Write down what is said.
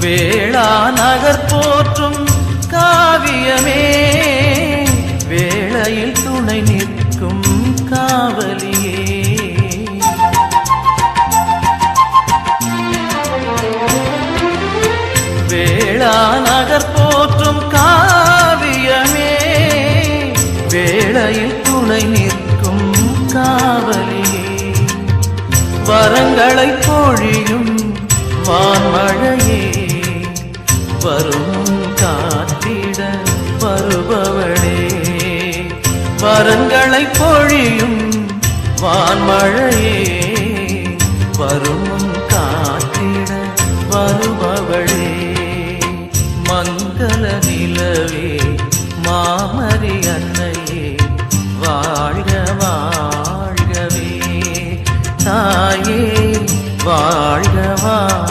வேளா நகர் போற்றும் காவியமே, வேளையில் துணை நிற்கும் காவலியே. வேளா நகர் போற்றும் காவியமே, வேளையில் துணை நிற்கும் காவலியே. வரங்களை பொழியும் வான்மழையே, வரும் காத்திட வருபவளே. வரங்களை பொழியும் வான்மழையே, வரும் காத்திட வருபவளே. மங்கள நிலவே மாமரி அன்னையே, வாழ்க வாழ்கவே தாயே, வாழ்க வாழ்க.